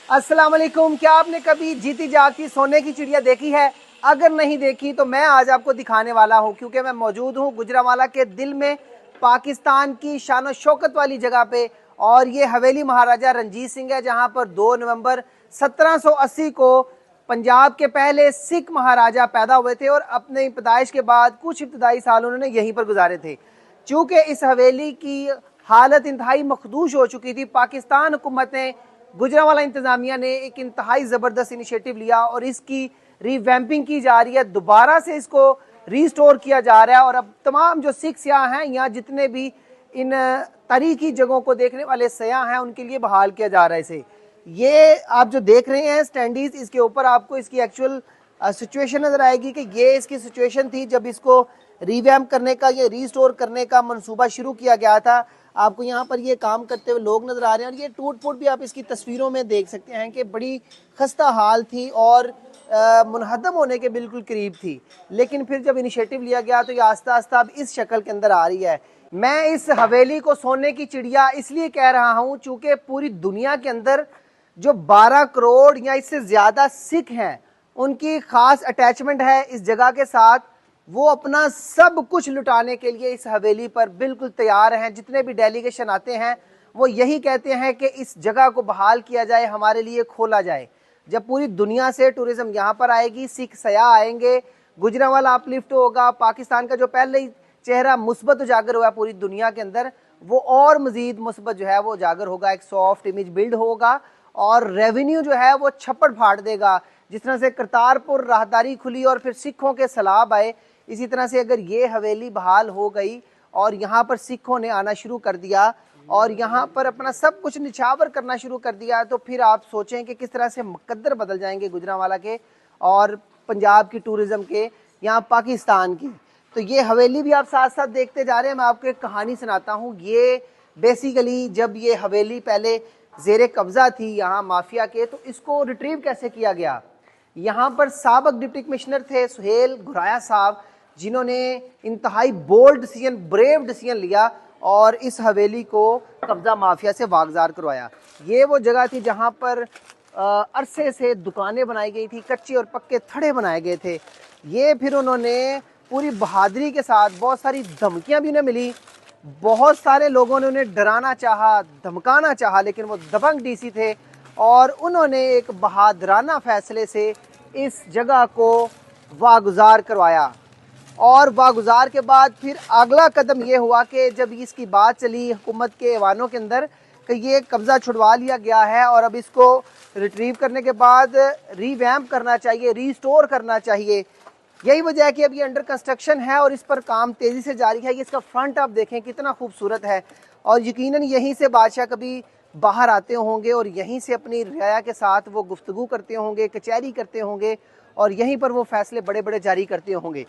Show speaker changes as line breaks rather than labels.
अस्सलाम वालेकुम। क्या आपने कभी जीती जागती सोने की चिड़िया देखी है? अगर नहीं देखी तो मैं आज आपको दिखाने वाला हूं, क्योंकि मैं मौजूद हूं गुजरांवाला के दिल में, पाकिस्तान की शान शौकत वाली जगह पे। और ये हवेली महाराजा रंजीत सिंह है, जहां पर 2 नवंबर 1780 को पंजाब के पहले सिख महाराजा पैदा हुए थे और अपने पैदाइश के बाद कुछ इब्तदाई साल उन्होंने यहीं पर गुजारे थे। चूंकि इस हवेली की हालत इंतहाई मखदूश हो चुकी थी, पाकिस्तान हुकूमत ने, गुजरांवाला इंतजामिया ने एक इंतहाई ज़बरदस्त इनिशिएटिव लिया और इसकी रिवैम्पिंग की जा रही है। दोबारा से इसको रीस्टोर किया जा रहा है और अब तमाम जो सिख सयाह हैं, यहाँ जितने भी इन तारीखी जगहों को देखने वाले सयाह हैं, उनके लिए बहाल किया जा रहा है इसे। ये आप जो देख रहे हैं स्टैंडीज, इसके ऊपर आपको इसकी एक्चुअल सिचुएशन नजर आएगी कि ये इसकी सिचुएशन थी जब इसको रिवैम्प करने का, ये रीस्टोर करने का मंसूबा शुरू किया गया था। आपको यहाँ पर ये काम करते हुए लोग नजर आ रहे हैं और ये टूट फूट भी आप इसकी तस्वीरों में देख सकते हैं कि बड़ी खस्ता हाल थी और मुनहदम होने के बिल्कुल करीब थी। लेकिन फिर जब इनिशिएटिव लिया गया तो ये आस्ता आस्ता अब इस शक्ल के अंदर आ रही है। मैं इस हवेली को सोने की चिड़िया इसलिए कह रहा हूँ चूंकि पूरी दुनिया के अंदर जो 12 करोड़ या इससे ज्यादा सिख हैं, उनकी खास अटैचमेंट है इस जगह के साथ। वो अपना सब कुछ लुटाने के लिए इस हवेली पर बिल्कुल तैयार हैं। जितने भी डेलीगेशन आते हैं वो यही कहते हैं कि इस जगह को बहाल किया जाए, हमारे लिए खोला जाए। जब पूरी दुनिया से टूरिज्म यहाँ पर आएगी, सिख सयाह आएंगे, गुजरांवाला अपलिफ्ट होगा, पाकिस्तान का जो पहले ही चेहरा मुस्बत उजागर हुआ पूरी दुनिया के अंदर, वो और मजीद मुस्बत जो है वो उजागर होगा। एक सॉफ्ट इमेज बिल्ड होगा और रेवेन्यू जो है वो छप्पड़ फाड़ देगा। जिस तरह से करतारपुर राहदारी खुली और फिर सिखों के सैलाब आए, इसी तरह से अगर ये हवेली बहाल हो गई और यहाँ पर सिखों ने आना शुरू कर दिया और यहाँ पर अपना सब कुछ निछावर करना शुरू कर दिया, तो फिर आप सोचें कि किस तरह से मुकद्दर बदल जाएंगे गुजरांवाला के और पंजाब की टूरिज्म के, यहाँ पाकिस्तान की। तो ये हवेली भी आप साथ साथ देखते जा रहे हैं। मैं आपको एक कहानी सुनाता हूँ। ये बेसिकली जब ये हवेली पहले जेर कब्जा थी यहाँ माफिया के, तो इसको रिट्रीव कैसे किया गया। यहाँ पर साबक डिप्टी कमिश्नर थे सुहेल घुराया साहब, जिन्होंने इंतहाई बोल्ड डिसीजन, ब्रेव डिसीजन लिया और इस हवेली को कब्जा माफिया से वागजार करवाया। ये वो जगह थी जहाँ पर अरसे से दुकानें बनाई गई थी, कच्चे और पक्के थड़े बनाए गए थे। ये फिर उन्होंने पूरी बहादुरी के साथ, बहुत सारी धमकियां भी उन्हें मिली, बहुत सारे लोगों ने उन्हें डराना चाहा, धमकाना चाहा, लेकिन वो दबंग डीसी थे और उन्होंने एक बहादुराना फैसले से इस जगह को वागुजार करवाया। और वागुजार के बाद फिर अगला कदम ये हुआ कि जब इसकी बात चली हुकूमत के ऐवानों के अंदर कि ये कब्जा छुड़वा लिया गया है और अब इसको रिट्रीव करने के बाद रीवैम्प करना चाहिए, रीस्टोर करना चाहिए। यही वजह है कि अब ये अंडर कंस्ट्रक्शन है और इस पर काम तेज़ी से जारी है। ये इसका फ्रंट आप देखें कितना खूबसूरत है और यकीनन यहीं से बादशाह कभी बाहर आते होंगे और यहीं से अपनी रियाया के साथ वो गुफ्तगू करते होंगे, कचहरी करते होंगे और यहीं पर वो फैसले बड़े बड़े जारी करते होंगे।